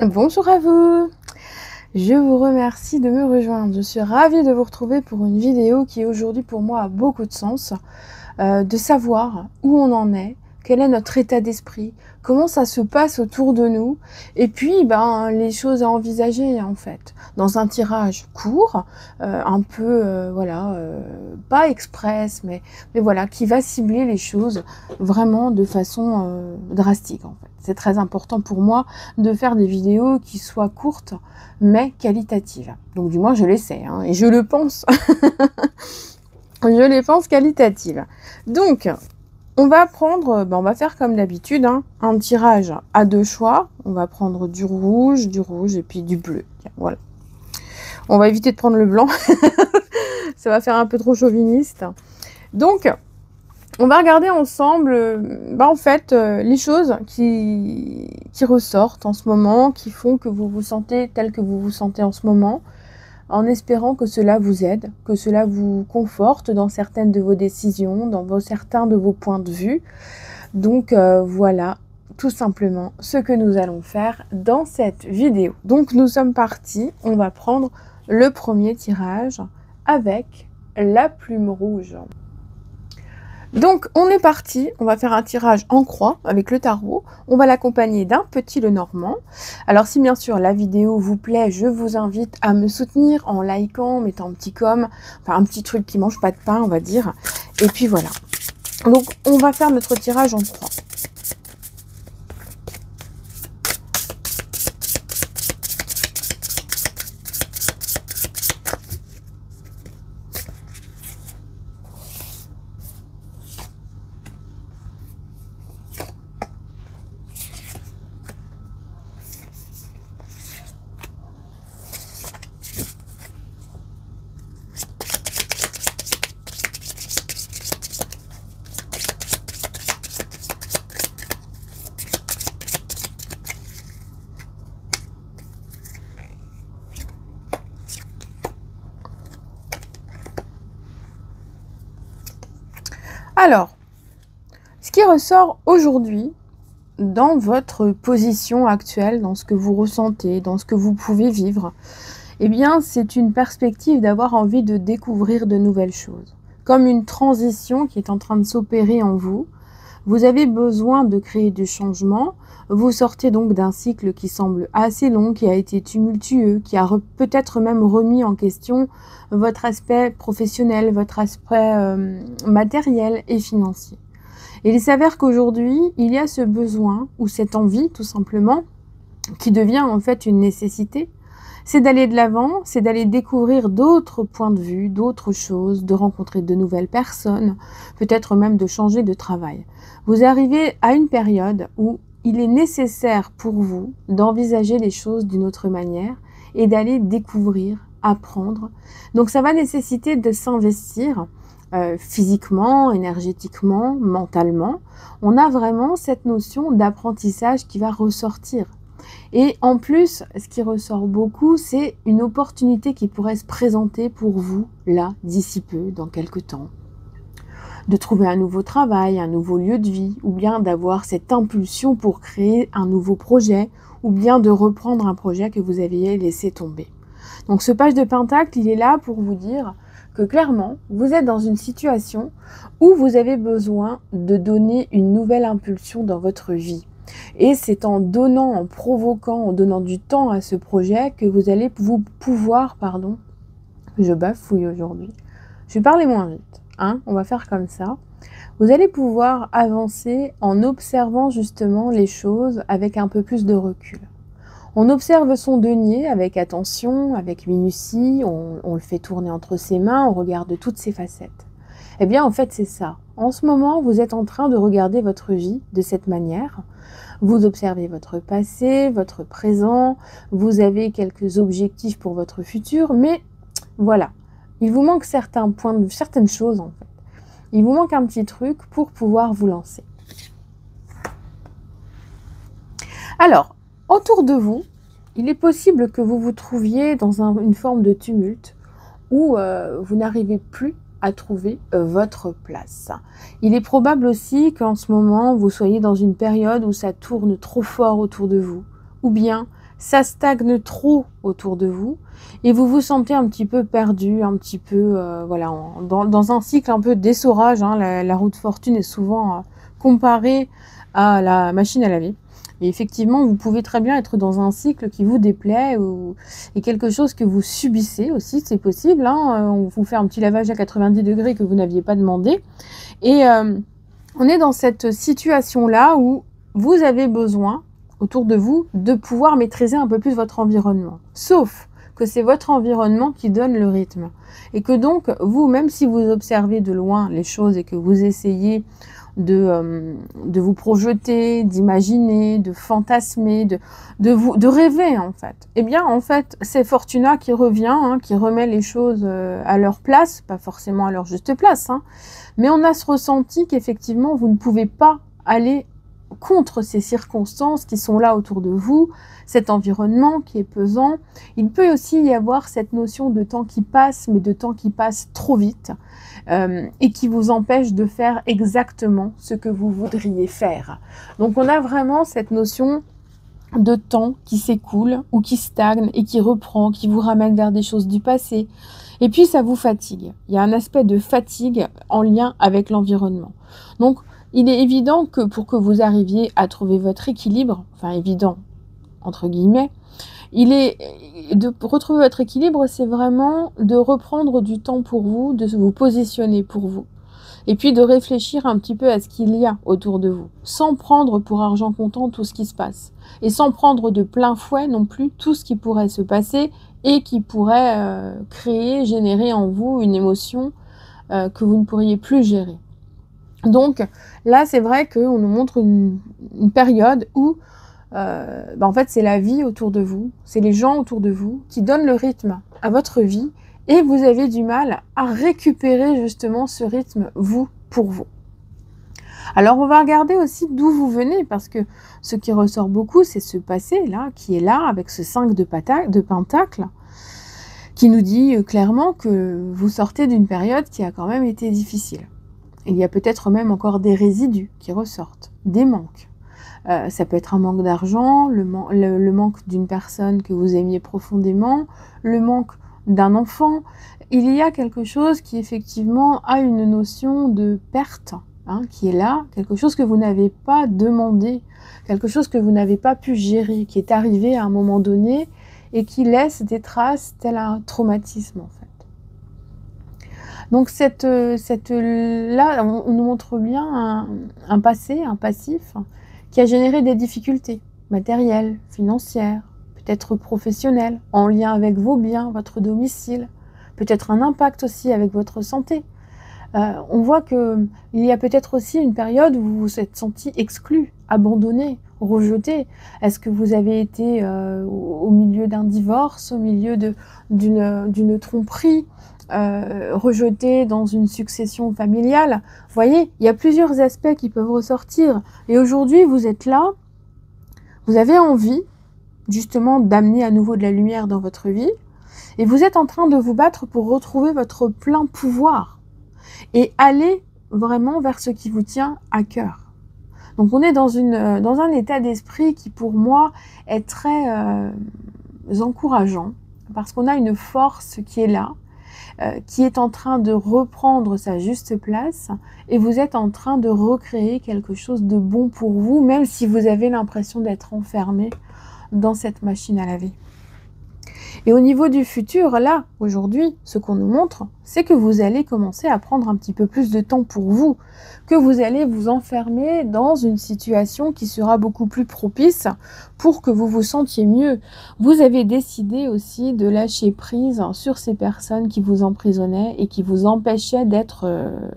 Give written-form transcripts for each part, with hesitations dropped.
Bonjour à vous, je vous remercie de me rejoindre. Je suis ravie de vous retrouver pour une vidéo qui aujourd'hui pour moi a beaucoup de sens, de savoir où on en est, quel est notre état d'esprit, comment ça se passe autour de nous, et puis les choses à envisager en fait, dans un tirage court, un peu, pas express, mais voilà, qui va cibler les choses vraiment de façon drastique en fait. C'est très important pour moi de faire des vidéos qui soient courtes, mais qualitatives. Donc du moins je l'essaie, hein, et je le pense. Je les pense qualitatives. Donc, on va prendre, on va faire comme d'habitude, hein, un tirage à deux choix. On va prendre du rouge et puis du bleu. Voilà. On va éviter de prendre le blanc. Ça va faire un peu trop chauviniste. Donc, on va regarder ensemble, les choses qui ressortent en ce moment, qui font que vous vous sentez tel que vous vous sentez en ce moment, en espérant que cela vous aide, que cela vous conforte dans certaines de vos décisions, dans certains de vos points de vue. Donc voilà, tout simplement ce que nous allons faire dans cette vidéo. Donc nous sommes partis, on va prendre le premier tirage avec la plume rouge. Donc on est parti, on va faire un tirage en croix avec le tarot, on va l'accompagner d'un petit Lenormand. Alors si bien sûr la vidéo vous plaît, je vous invite à me soutenir en likant, en mettant un petit com, enfin un petit truc qui mange pas de pain on va dire. Et puis voilà, donc on va faire notre tirage en croix. Alors, ce qui ressort aujourd'hui dans votre position actuelle, dans ce que vous ressentez, dans ce que vous pouvez vivre, eh bien, c'est une perspective d'avoir envie de découvrir de nouvelles choses. Comme une transition qui est en train de s'opérer en vous. Vous avez besoin de créer du changement. Vous sortez donc d'un cycle qui semble assez long, qui a été tumultueux, qui a peut-être même remis en question votre aspect professionnel, votre aspect matériel et financier. Et il s'avère qu'aujourd'hui, il y a ce besoin, ou cette envie tout simplement, qui devient en fait une nécessité. C'est d'aller de l'avant, c'est d'aller découvrir d'autres points de vue, d'autres choses, de rencontrer de nouvelles personnes, peut-être même de changer de travail. Vous arrivez à une période où il est nécessaire pour vous d'envisager les choses d'une autre manière et d'aller découvrir, apprendre. Donc ça va nécessiter de s'investir physiquement, énergétiquement, mentalement. On a vraiment cette notion d'apprentissage qui va ressortir. Et en plus, ce qui ressort beaucoup, c'est une opportunité qui pourrait se présenter pour vous, là, d'ici peu, dans quelques temps. De trouver un nouveau travail, un nouveau lieu de vie, ou bien d'avoir cette impulsion pour créer un nouveau projet, ou bien de reprendre un projet que vous aviez laissé tomber. Donc ce page de Pentacle, il est là pour vous dire que clairement, vous êtes dans une situation où vous avez besoin de donner une nouvelle impulsion dans votre vie. Et c'est en donnant, en provoquant, en donnant du temps à ce projet que vous allez pouvoir, je bafouille aujourd'hui, je vais parler moins vite, hein, on va faire comme ça. Vous allez pouvoir avancer en observant justement les choses avec un peu plus de recul. On observe son denier avec attention, avec minutie, on le fait tourner entre ses mains, on regarde toutes ses facettes. Eh bien en fait c'est ça. En ce moment, vous êtes en train de regarder votre vie de cette manière. Vous observez votre passé, votre présent, vous avez quelques objectifs pour votre futur, mais voilà, il vous manque certaines choses en fait. Il vous manque un petit truc pour pouvoir vous lancer. Alors, autour de vous, il est possible que vous vous trouviez dans une forme de tumulte où vous n'arrivez plus à trouver votre place. Il est probable aussi qu'en ce moment, vous soyez dans une période où ça tourne trop fort autour de vous, ou bien ça stagne trop autour de vous et vous vous sentez un petit peu perdu, un petit peu voilà, dans un cycle un peu d'essorage. Hein. La roue de fortune est souvent comparée à la machine à laver. Et effectivement, vous pouvez très bien être dans un cycle qui vous déplaît et quelque chose que vous subissez aussi, c'est possible. Hein. On vous fait un petit lavage à 90 degrés que vous n'aviez pas demandé. Et on est dans cette situation-là où vous avez besoin, autour de vous, de pouvoir maîtriser un peu plus votre environnement. Sauf que c'est votre environnement qui donne le rythme. Et que donc, vous, même si vous observez de loin les choses et que vous essayez de vous projeter, d'imaginer, de fantasmer, de rêver en fait. Eh bien en fait c'est Fortuna qui revient, hein, qui remet les choses à leur place, pas forcément à leur juste place, hein, mais on a ce ressenti qu'effectivement vous ne pouvez pas aller contre ces circonstances qui sont là autour de vous, cet environnement qui est pesant. Il peut aussi y avoir cette notion de temps qui passe, mais de temps qui passe trop vite, et qui vous empêche de faire exactement ce que vous voudriez faire. Donc on a vraiment cette notion de temps qui s'écoule ou qui stagne et qui reprend, qui vous ramène vers des choses du passé. Et puis ça vous fatigue. Il y a un aspect de fatigue en lien avec l'environnement. Donc il est évident que pour que vous arriviez à trouver votre équilibre, enfin évident entre guillemets, il est de retrouver votre équilibre, c'est vraiment de reprendre du temps pour vous, de vous positionner pour vous. Et puis de réfléchir un petit peu à ce qu'il y a autour de vous, sans prendre pour argent comptant tout ce qui se passe. Et sans prendre de plein fouet non plus tout ce qui pourrait se passer et qui pourrait créer, générer en vous une émotion que vous ne pourriez plus gérer. Donc là, c'est vrai qu'on nous montre une période où en fait, c'est la vie autour de vous, c'est les gens autour de vous qui donnent le rythme à votre vie et vous avez du mal à récupérer justement ce rythme, vous, pour vous. Alors, on va regarder aussi d'où vous venez parce que ce qui ressort beaucoup, c'est ce passé-là qui est là avec ce 5 de Pentacle qui nous dit clairement que vous sortez d'une période qui a quand même été difficile. Il y a peut-être même encore des résidus qui ressortent, des manques. Ça peut être un manque d'argent, le manque d'une personne que vous aimiez profondément, le manque d'un enfant. Il y a quelque chose qui effectivement a une notion de perte, hein, qui est là, quelque chose que vous n'avez pas demandé, quelque chose que vous n'avez pas pu gérer, qui est arrivé à un moment donné et qui laisse des traces tel un traumatisme en fait. Donc là, on nous montre bien un passé, un passif, qui a généré des difficultés matérielles, financières, peut-être professionnelles, en lien avec vos biens, votre domicile, peut-être un impact aussi avec votre santé. On voit qu'il y a peut-être aussi une période où vous vous êtes senti exclu, abandonné, rejeté. Est-ce que vous avez été au milieu d'un divorce, au milieu d'une tromperie, rejeté dans une succession familiale? Vous voyez, il y a plusieurs aspects qui peuvent ressortir. Et aujourd'hui, vous êtes là, vous avez envie justement d'amener à nouveau de la lumière dans votre vie, et vous êtes en train de vous battre pour retrouver votre plein pouvoir et aller vraiment vers ce qui vous tient à cœur. Donc on est dans un état d'esprit qui pour moi est très encourageant, parce qu'on a une force qui est là, qui est en train de reprendre sa juste place, et vous êtes en train de recréer quelque chose de bon pour vous, même si vous avez l'impression d'être enfermé dans cette machine à laver. Et au niveau du futur, là, aujourd'hui, ce qu'on nous montre, c'est que vous allez commencer à prendre un petit peu plus de temps pour vous, que vous allez vous enfermer dans une situation qui sera beaucoup plus propice pour que vous vous sentiez mieux. Vous avez décidé aussi de lâcher prise sur ces personnes qui vous emprisonnaient et qui vous empêchaient d'être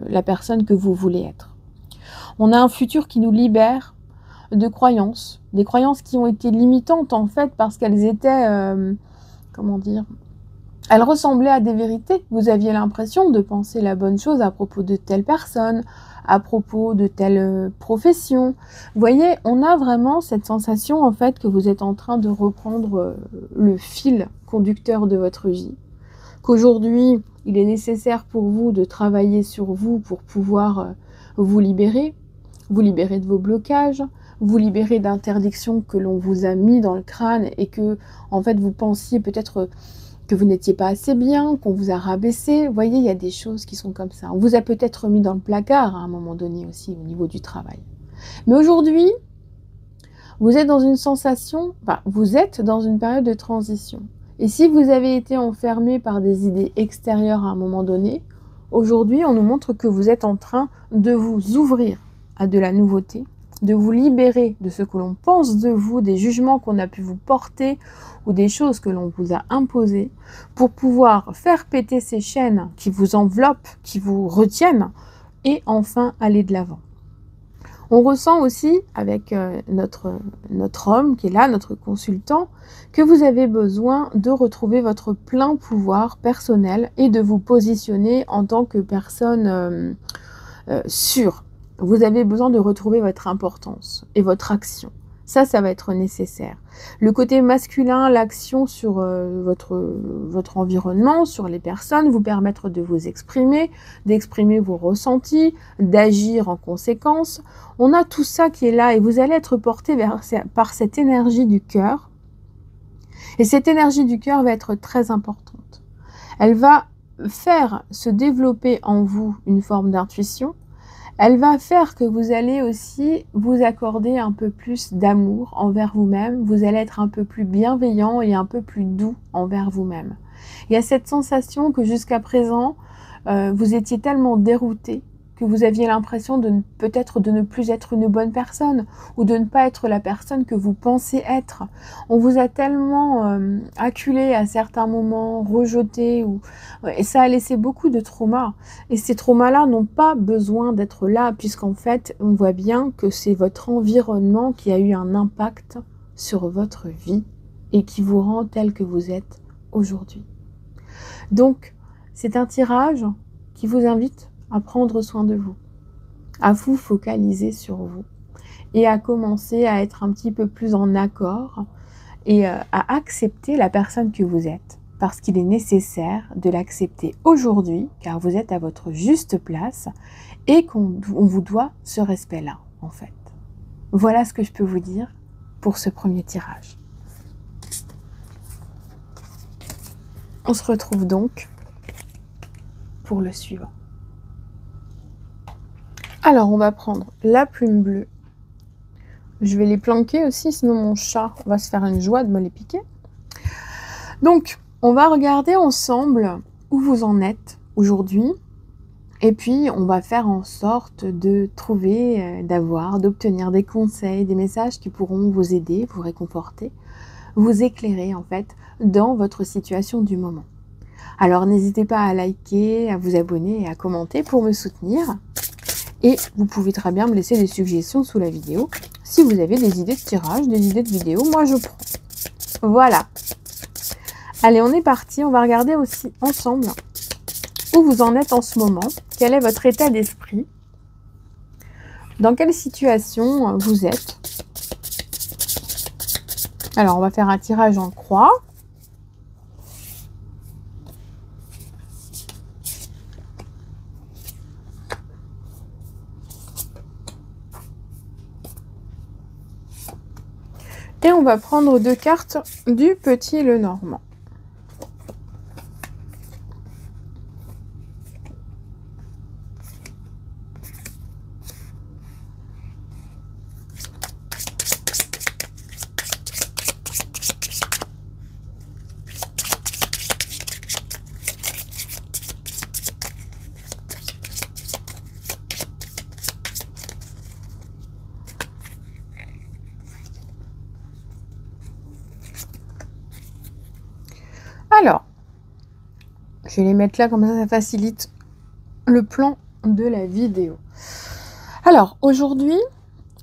la personne que vous voulez être. On a un futur qui nous libère de croyances, des croyances qui ont été limitantes en fait parce qu'elles étaient... comment dire, elles ressemblaient à des vérités. Vous aviez l'impression de penser la bonne chose à propos de telle personne, à propos de telle profession. Vous voyez, on a vraiment cette sensation en fait que vous êtes en train de reprendre le fil conducteur de votre vie. Qu'aujourd'hui, il est nécessaire pour vous de travailler sur vous pour pouvoir vous libérer de vos blocages, vous libérer d'interdictions que l'on vous a mis dans le crâne et que, en fait, vous pensiez peut-être que vous n'étiez pas assez bien, qu'on vous a rabaissé. Vous voyez, il y a des choses qui sont comme ça. On vous a peut-être mis dans le placard à un moment donné aussi au niveau du travail. Mais aujourd'hui, vous êtes dans une sensation, enfin, vous êtes dans une période de transition. Et si vous avez été enfermé par des idées extérieures à un moment donné, aujourd'hui, on nous montre que vous êtes en train de vous ouvrir à de la nouveauté, de vous libérer de ce que l'on pense de vous, des jugements qu'on a pu vous porter ou des choses que l'on vous a imposées, pour pouvoir faire péter ces chaînes qui vous enveloppent, qui vous retiennent, et enfin aller de l'avant. On ressent aussi avec notre homme qui est là, notre consultant, que vous avez besoin de retrouver votre plein pouvoir personnel et de vous positionner en tant que personne sûre. Vous avez besoin de retrouver votre importance et votre action. Ça va être nécessaire. Le côté masculin, l'action sur votre environnement, sur les personnes, vous permettre de vous exprimer, d'exprimer vos ressentis, d'agir en conséquence. On a tout ça qui est là et vous allez être porté par cette énergie du cœur. Et cette énergie du cœur va être très importante. Elle va faire se développer en vous une forme d'intuition. Elle va faire que vous allez aussi vous accorder un peu plus d'amour envers vous-même. Vous allez être un peu plus bienveillant et un peu plus doux envers vous-même. Il y a cette sensation que jusqu'à présent, vous étiez tellement dérouté que vous aviez l'impression de peut-être de ne plus être une bonne personne ou de ne pas être la personne que vous pensez être. On vous a tellement acculé à certains moments, rejeté, et ça a laissé beaucoup de traumas. Et ces traumas-là n'ont pas besoin d'être là, puisqu'en fait, on voit bien que c'est votre environnement qui a eu un impact sur votre vie et qui vous rend tel que vous êtes aujourd'hui. Donc, c'est un tirage qui vous invite à prendre soin de vous, à vous focaliser sur vous et à commencer à être un petit peu plus en accord et à accepter la personne que vous êtes, parce qu'il est nécessaire de l'accepter aujourd'hui, car vous êtes à votre juste place et qu'on vous doit ce respect-là, en fait. Voilà ce que je peux vous dire pour ce premier tirage. On se retrouve donc pour le suivant. Alors, on va prendre la plume bleue. Je vais les planquer aussi, sinon mon chat va se faire une joie de me les piquer. Donc, on va regarder ensemble où vous en êtes aujourd'hui. Et puis, on va faire en sorte de trouver, d'obtenir des conseils, des messages qui pourront vous aider, vous réconforter, vous éclairer en fait dans votre situation du moment. Alors, n'hésitez pas à liker, à vous abonner et à commenter pour me soutenir. Et vous pouvez très bien me laisser des suggestions sous la vidéo. Si vous avez des idées de tirage, des idées de vidéo, moi je prends. Voilà. Allez, on est parti. On va regarder aussi ensemble où vous en êtes en ce moment. Quel est votre état d'esprit? Dans quelle situation vous êtes? Alors, on va faire un tirage en croix. Et on va prendre 2 cartes du Petit Lenormand. Alors, je vais les mettre là, comme ça facilite le plan de la vidéo. Alors, aujourd'hui,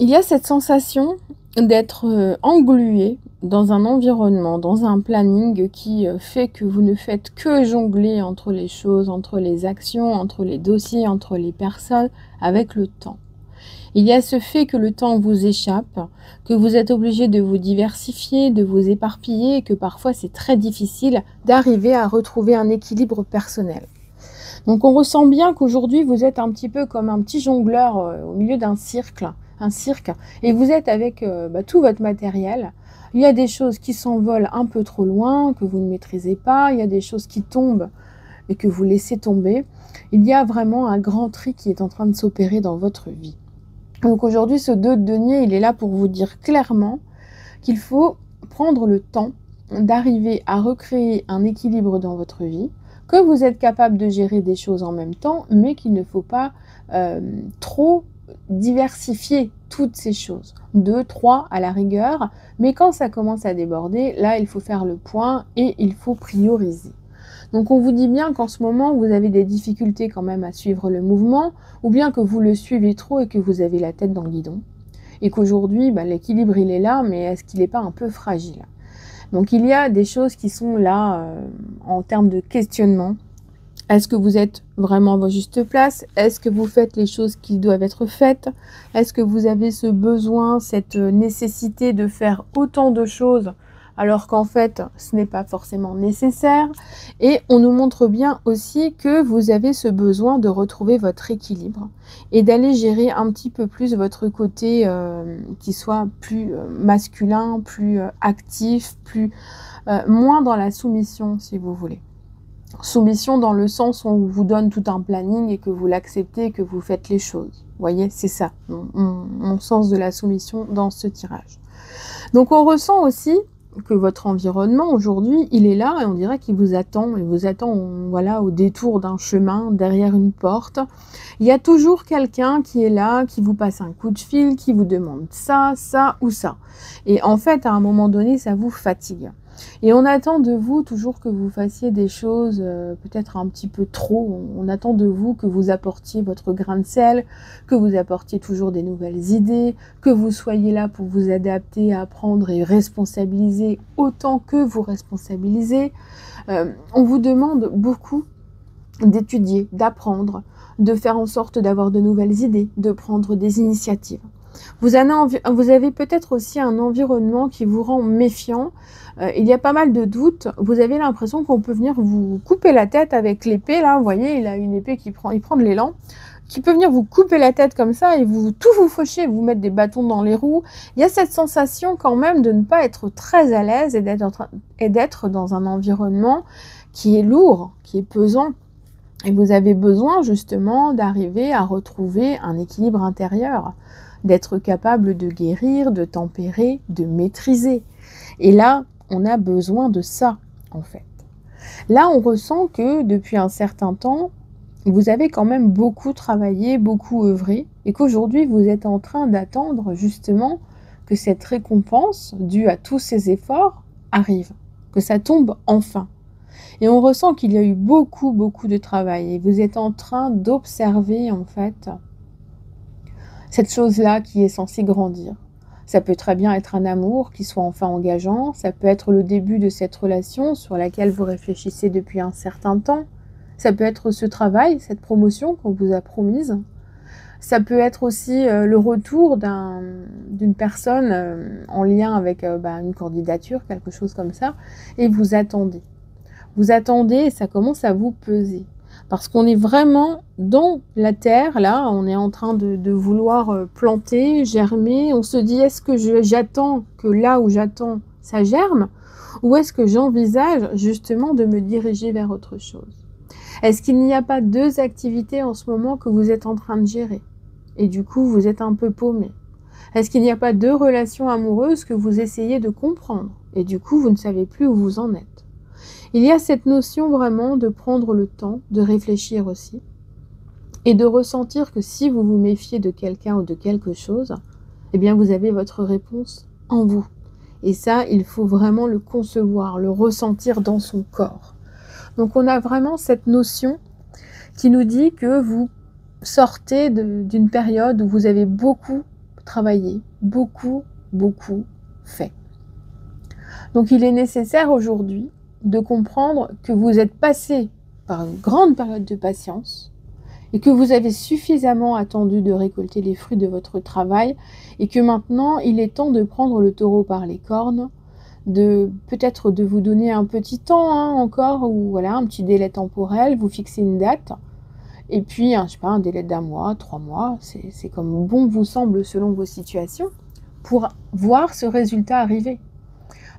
il y a cette sensation d'être englué dans un environnement, dans un planning qui fait que vous ne faites que jongler entre les choses, entre les actions, entre les dossiers, entre les personnes, avec le temps. Il y a ce fait que le temps vous échappe, que vous êtes obligé de vous diversifier, de vous éparpiller, et que parfois c'est très difficile d'arriver à retrouver un équilibre personnel. Donc on ressent bien qu'aujourd'hui vous êtes un petit peu comme un petit jongleur au milieu d'un cercle, un cirque, et vous êtes avec tout votre matériel. Il y a des choses qui s'envolent un peu trop loin, que vous ne maîtrisez pas, il y a des choses qui tombent et que vous laissez tomber. Il y a vraiment un grand tri qui est en train de s'opérer dans votre vie. Donc aujourd'hui, ce 2 de denier, il est là pour vous dire clairement qu'il faut prendre le temps d'arriver à recréer un équilibre dans votre vie, que vous êtes capable de gérer des choses en même temps, mais qu'il ne faut pas trop diversifier toutes ces choses. 2, 3 à la rigueur, mais quand ça commence à déborder, là il faut faire le point et il faut prioriser. Donc on vous dit bien qu'en ce moment vous avez des difficultés quand même à suivre le mouvement, ou bien que vous le suivez trop et que vous avez la tête dans le guidon, et qu'aujourd'hui l'équilibre il est là, mais est-ce qu'il n'est pas un peu fragile? Donc il y a des choses qui sont là en termes de questionnement. Est-ce que vous êtes vraiment à votre juste place? Est-ce que vous faites les choses qui doivent être faites? Est-ce que vous avez ce besoin, cette nécessité de faire autant de choses alors qu'en fait, ce n'est pas forcément nécessaire? Et on nous montre bien aussi que vous avez ce besoin de retrouver votre équilibre et d'aller gérer un petit peu plus votre côté qui soit plus masculin, plus actif, moins dans la soumission, si vous voulez. Soumission dans le sens où on vous donne tout un planning et que vous l'acceptez et que vous faites les choses. Vous voyez, c'est ça, mon sens de la soumission dans ce tirage. Donc on ressent aussi que votre environnement aujourd'hui, il est là et on dirait qu'il vous attend. Il vous attend voilà, au détour d'un chemin, derrière une porte. Il y a toujours quelqu'un qui est là, qui vous passe un coup de fil, qui vous demande ça, ça ou ça. Et en fait, à un moment donné, ça vous fatigue. Et on attend de vous toujours que vous fassiez des choses peut-être un petit peu trop. On attend de vous que vous apportiez votre grain de sel, que vous apportiez toujours des nouvelles idées, que vous soyez là pour vous adapter, apprendre et responsabiliser autant que vous responsabilisez. On vous demande beaucoup d'étudier, d'apprendre, de faire en sorte d'avoir de nouvelles idées, de prendre des initiatives. Vous avez peut-être aussi un environnement qui vous rend méfiant. Il y a pas mal de doutes. Vous avez l'impression qu'on peut venir vous couper la tête avec l'épée. Là, vous voyez, il a une épée il prend de l'élan, qui peut venir vous couper la tête comme ça et tout vous faucher, vous mettre des bâtons dans les roues. Il y a cette sensation quand même de ne pas être très à l'aise et d'être dans un environnement qui est lourd, qui est pesant. Et vous avez besoin justement d'arriver à retrouver un équilibre intérieur, d'être capable de guérir, de tempérer, de maîtriser. Et là, on a besoin de ça, en fait. Là, on ressent que depuis un certain temps, vous avez quand même beaucoup travaillé, beaucoup œuvré, et qu'aujourd'hui, vous êtes en train d'attendre justement que cette récompense due à tous ces efforts arrive, que ça tombe enfin. Et on ressent qu'il y a eu beaucoup de travail, et vous êtes en train d'observer, en fait, cette chose-là qui est censée grandir. Ça peut très bien être un amour qui soit enfin engageant, ça peut être le début de cette relation sur laquelle vous réfléchissez depuis un certain temps, ça peut être ce travail, cette promotion qu'on vous a promise, ça peut être aussi le retour d'une personne en lien avec une candidature, quelque chose comme ça, et vous attendez. Vous attendez et ça commence à vous peser. Parce qu'on est vraiment dans la terre, là, on est en train de vouloir planter, germer. On se dit, est-ce que j'attends que là où j'attends, ça germe? Ou est-ce que j'envisage justement de me diriger vers autre chose? Est-ce qu'il n'y a pas deux activités en ce moment que vous êtes en train de gérer? Et du coup, vous êtes un peu paumé. Est-ce qu'il n'y a pas deux relations amoureuses que vous essayez de comprendre? Et du coup, vous ne savez plus où vous en êtes. Il y a cette notion vraiment de prendre le temps, de réfléchir aussi, et de ressentir que si vous vous méfiez de quelqu'un ou de quelque chose, eh bien vous avez votre réponse en vous. Et ça, il faut vraiment le concevoir, le ressentir dans son corps. Donc on a vraiment cette notion qui nous dit que vous sortez d'une période où vous avez beaucoup travaillé, beaucoup fait. Donc il est nécessaire aujourd'hui de comprendre que vous êtes passé par une grande période de patience et que vous avez suffisamment attendu de récolter les fruits de votre travail et que maintenant il est temps de prendre le taureau par les cornes, peut-être de vous donner un petit temps encore ou voilà un petit délai temporel, vous fixez une date Et puis, je sais pas, un délai d'1 mois, 3 mois, c'est comme bon vous semble selon vos situations, pour voir ce résultat arriver.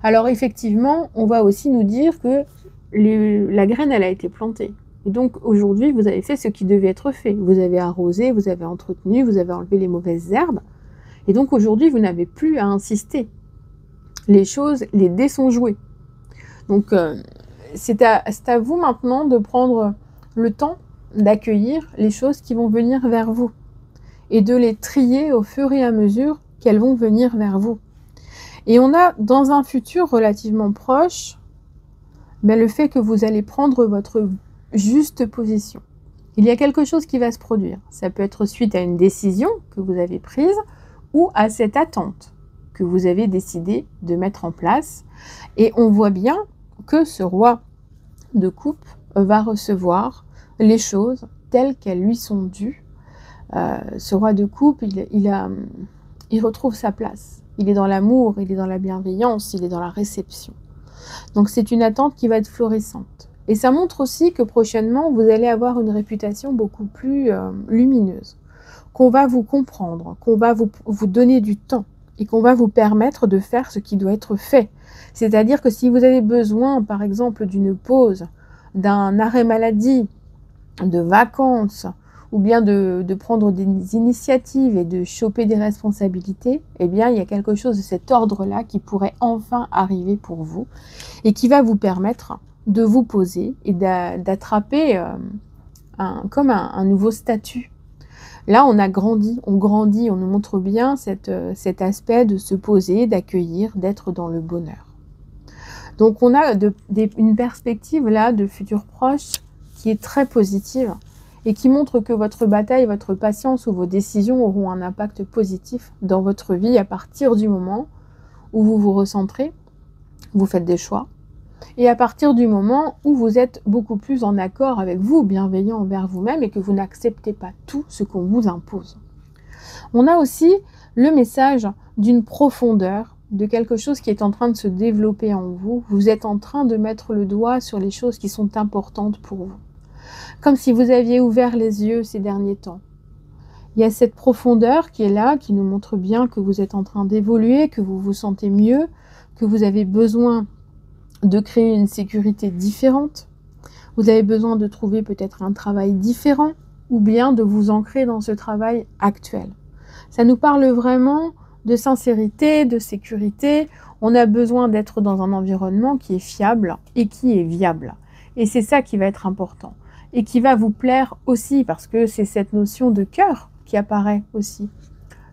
Alors effectivement, on va aussi nous dire que la graine, elle a été plantée. Et donc aujourd'hui, vous avez fait ce qui devait être fait. Vous avez arrosé, vous avez entretenu, vous avez enlevé les mauvaises herbes. Et donc aujourd'hui, vous n'avez plus à insister. Les choses, les dés sont joués. Donc c'est à vous maintenant de prendre le temps d'accueillir les choses qui vont venir vers vous et de les trier au fur et à mesure qu'elles vont venir vers vous. Et on a dans un futur relativement proche, le fait que vous allez prendre votre juste position. Il y a quelque chose qui va se produire. Ça peut être suite à une décision que vous avez prise ou à cette attente que vous avez décidé de mettre en place. Et on voit bien que ce roi de coupe va recevoir les choses telles qu'elles lui sont dues. Ce roi de coupe, il retrouve sa place. Il est dans l'amour, il est dans la bienveillance, il est dans la réception. Donc c'est une attente qui va être florissante. Et ça montre aussi que prochainement, vous allez avoir une réputation beaucoup plus lumineuse, qu'on va vous comprendre, qu'on va vous donner du temps et qu'on va vous permettre de faire ce qui doit être fait. C'est-à-dire que si vous avez besoin, par exemple, d'une pause, d'un arrêt maladie, de vacances, ou bien de prendre des initiatives et de choper des responsabilités, eh bien, il y a quelque chose de cet ordre-là qui pourrait enfin arriver pour vous et qui va vous permettre de vous poser et d'attraper comme un nouveau statut. Là, on grandit, on nous montre bien cet aspect de se poser, d'accueillir, d'être dans le bonheur. Donc, on a une perspective là de futur proche qui est très positive et qui montre que votre bataille, votre patience ou vos décisions auront un impact positif dans votre vie à partir du moment où vous vous recentrez, vous faites des choix, et à partir du moment où vous êtes beaucoup plus en accord avec vous, bienveillant envers vous-même et que vous n'acceptez pas tout ce qu'on vous impose. On a aussi le message d'une profondeur, de quelque chose qui est en train de se développer en vous. Vous êtes en train de mettre le doigt sur les choses qui sont importantes pour vous. Comme si vous aviez ouvert les yeux ces derniers temps. Il y a cette profondeur qui est là, qui nous montre bien que vous êtes en train d'évoluer, que vous vous sentez mieux, que vous avez besoin de créer une sécurité différente. Vous avez besoin de trouver peut-être un travail différent ou bien de vous ancrer dans ce travail actuel. Ça nous parle vraiment de sincérité, de sécurité. On a besoin d'être dans un environnement qui est fiable et qui est viable. Et c'est ça qui va être important. Et qui va vous plaire aussi, parce que c'est cette notion de cœur qui apparaît aussi.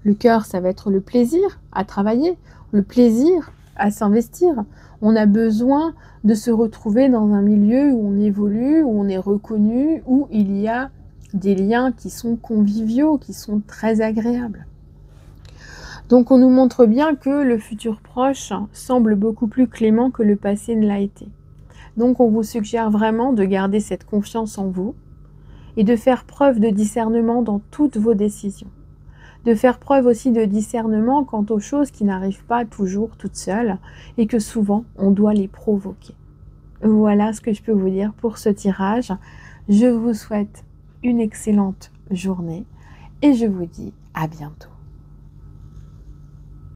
Le cœur, ça va être le plaisir à travailler, le plaisir à s'investir. On a besoin de se retrouver dans un milieu où on évolue, où on est reconnu, où il y a des liens qui sont conviviaux, qui sont très agréables. Donc on nous montre bien que le futur proche semble beaucoup plus clément que le passé ne l'a été. Donc on vous suggère vraiment de garder cette confiance en vous et de faire preuve de discernement dans toutes vos décisions. De faire preuve aussi de discernement quant aux choses qui n'arrivent pas toujours toutes seules et que souvent on doit les provoquer. Voilà ce que je peux vous dire pour ce tirage. Je vous souhaite une excellente journée et je vous dis à bientôt.